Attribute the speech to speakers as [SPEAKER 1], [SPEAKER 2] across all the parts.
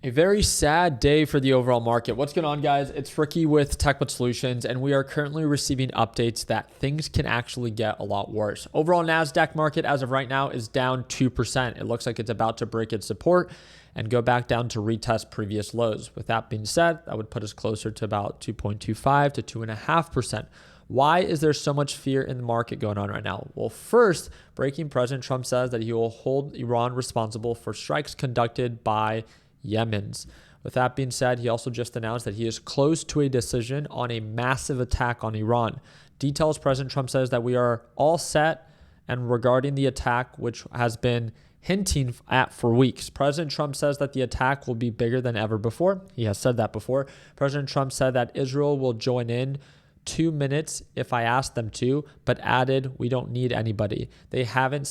[SPEAKER 1] A very sad day for the overall market. What's going on, guys? It's Ricky with TechBot Solutions, and we are currently receiving updates that things can actually get a lot worse. Overall Nasdaq market as of right now is down 2%. It looks like it's about to break its support and go back down to retest previous lows. With that being said, that would put us closer to about 2.25 to 2.5%. Why is there so much fear in the market going on right now? Well, first, breaking President Trump says that he will hold Iran responsible for strikes conducted by Yemen's. With that being said, he also just announced that he is close to a decision on a massive attack on Iran. Details: President Trump says that we are all set, and regarding the attack, which has been hinting at for weeks, President Trump says that the attack will be bigger than ever before. He has said that before. President Trump said that Israel will join in 2 minutes if I ask them to, but added, we don't need anybody. They haven't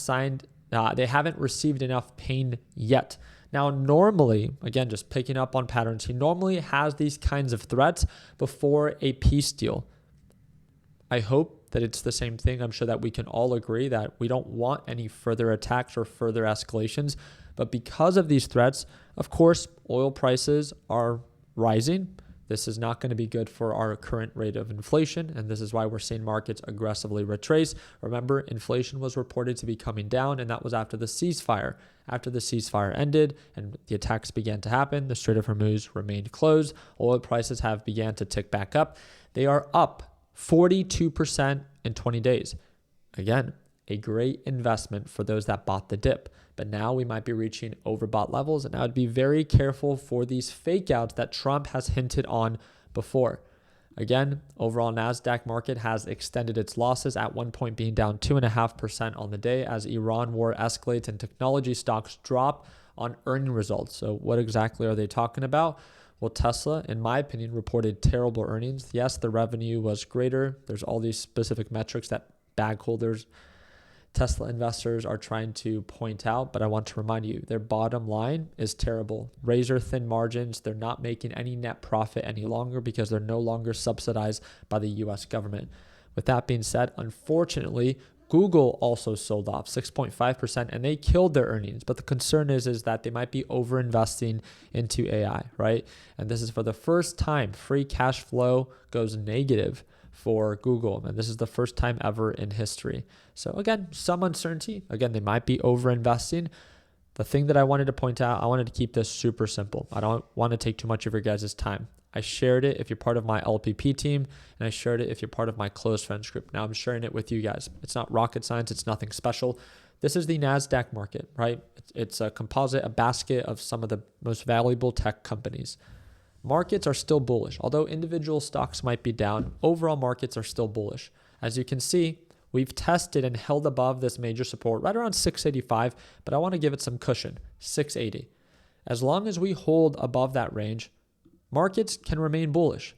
[SPEAKER 1] received enough pain yet. Now, normally, again, just picking up on patterns, he normally has these kinds of threats before a peace deal. I hope that it's the same thing. I'm sure that we can all agree that we don't want any further attacks or further escalations. But because of these threats, of course, oil prices are rising. This is not going to be good for our current rate of inflation, and this is why we're seeing markets aggressively retrace. Remember, inflation was reported to be coming down, and that was after the ceasefire. After the ceasefire ended and the attacks began to happen, the Strait of Hormuz remained closed. Oil prices have began to tick back up. They are up 42% in 20 days. Again, a great investment for those that bought the dip. But now we might be reaching overbought levels, and I would be very careful for these fake outs that Trump has hinted on before. Again, overall Nasdaq market has extended its losses, at one point being down 2.5% on the day as Iran war escalates and technology stocks drop on earning results. So what exactly are they talking about? Well, Tesla, in my opinion, reported terrible earnings. Yes, the revenue was greater. There's all these specific metrics that bag holders, Tesla investors are trying to point out, but I want to remind you, their bottom line is terrible. Razor thin margins. They're not making any net profit any longer because they're no longer subsidized by the US government. With that being said, unfortunately, Google also sold off 6.5% and they killed their earnings. But the concern is that they might be over-investing into AI, right? And this is for the first time, free cash flow goes negative for Google. And this is the first time ever in history. So again, some uncertainty. Again, they might be over-investing. The thing that I wanted to point out, I wanted to keep this super simple. I don't want to take too much of your guys' time. I shared it if you're part of my LPP team, and I shared it if you're part of my close friends group. Now I'm sharing it with you guys. It's not rocket science. It's nothing special. This is the Nasdaq market, right? It's a composite, a basket of some of the most valuable tech companies. Markets are still bullish. Although individual stocks might be down, overall markets are still bullish. As you can see, we've tested and held above this major support right around 685, but I want to give it some cushion, 680. As long as we hold above that range, markets can remain bullish.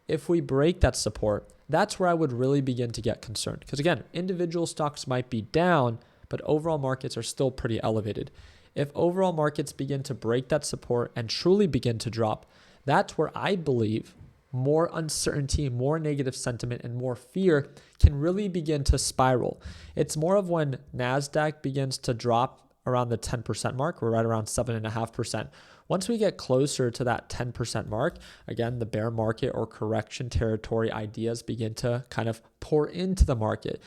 [SPEAKER 1] If we break that support, that's where I would really begin to get concerned. Because again, individual stocks might be down, but overall markets are still pretty elevated. If overall markets begin to break that support and truly begin to drop, that's where I believe more uncertainty, more negative sentiment, and more fear can really begin to spiral. It's more of when Nasdaq begins to drop around the 10% mark. We're right around 7.5%. Once we get closer to that 10% mark, again, the bear market or correction territory ideas begin to kind of pour into the market.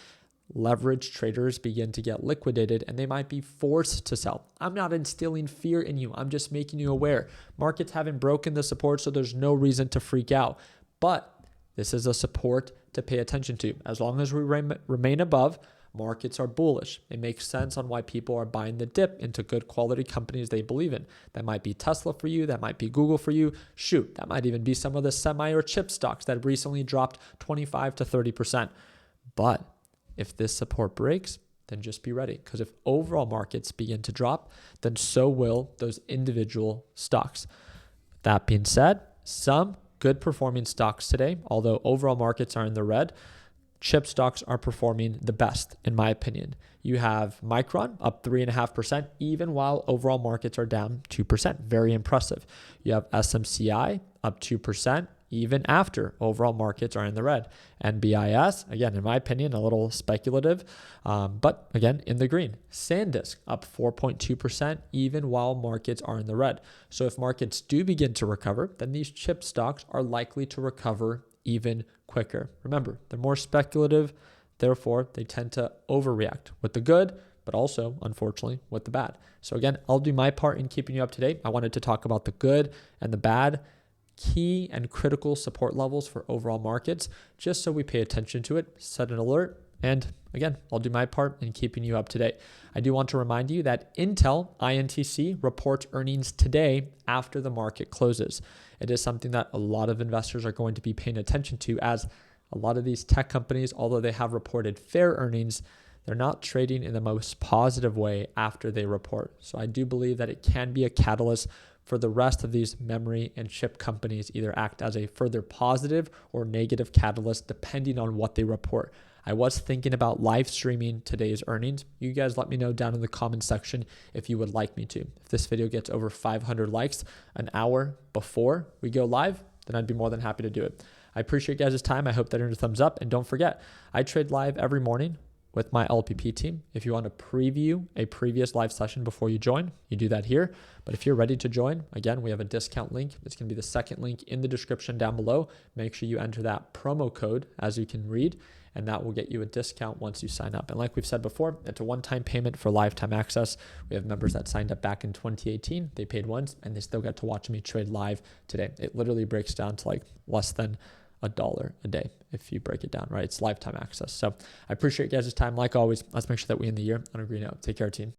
[SPEAKER 1] Leverage traders begin to get liquidated and they might be forced to sell. I'm not instilling fear in you. I'm just making you aware. Markets haven't broken the support, so there's no reason to freak out. But this is a support to pay attention to. As long as we remain above, markets are bullish. It makes sense on why people are buying the dip into good quality companies they believe in. That might be Tesla for you. That might be Google for you. Shoot, that might even be some of the semi or chip stocks that recently dropped 25 to 30%. But if this support breaks, then just be ready. Because if overall markets begin to drop, then so will those individual stocks. That being said, some good performing stocks today, although overall markets are in the red, chip stocks are performing the best, in my opinion. You have Micron up 3.5%, even while overall markets are down 2%. Very impressive. You have SMCI up 2%. even after overall markets are in the red. NBIS, again, in my opinion, a little speculative, but again, in the green. SanDisk up 4.2% even while markets are in the red. So if markets do begin to recover, then these chip stocks are likely to recover even quicker. Remember, they're more speculative, therefore they tend to overreact with the good, but also, unfortunately, with the bad. So again, I'll do my part in keeping you up to date. I wanted to talk about the good and the bad, key and critical support levels for overall markets, just so we pay attention to it, set an alert, and again, I'll do my part in keeping you up to date. I do want to remind you that Intel, INTC, reports earnings today after the market closes. It is something that a lot of investors are going to be paying attention to, as a lot of these tech companies, although they have reported fair earnings, they're not trading in the most positive way after they report. So I do believe that it can be a catalyst for the rest of these memory and chip companies, either act as a further positive or negative catalyst depending on what they report. I was thinking about live streaming today's earnings. You guys let me know down in the comment section if you would like me to. If this video gets over 500 likes an hour before we go live, then I'd be more than happy to do it. I appreciate you guys' time. I hope that earned a thumbs up. And don't forget, I trade live every morning with my LPP team. If you want to preview a previous live session before you join, you do that here. But if you're ready to join, again, we have a discount link. It's going to be the second link in the description down below. Make sure you enter that promo code as you can read, and that will get you a discount once you sign up. And like we've said before, it's a one-time payment for lifetime access. We have members that signed up back in 2018. They paid once, and they still get to watch me trade live today. It literally breaks down to like less than $1 a day if you break it down, right? It's lifetime access. So I appreciate you guys' time. Like always, let's make sure that we end the year on a green note. Take care, team.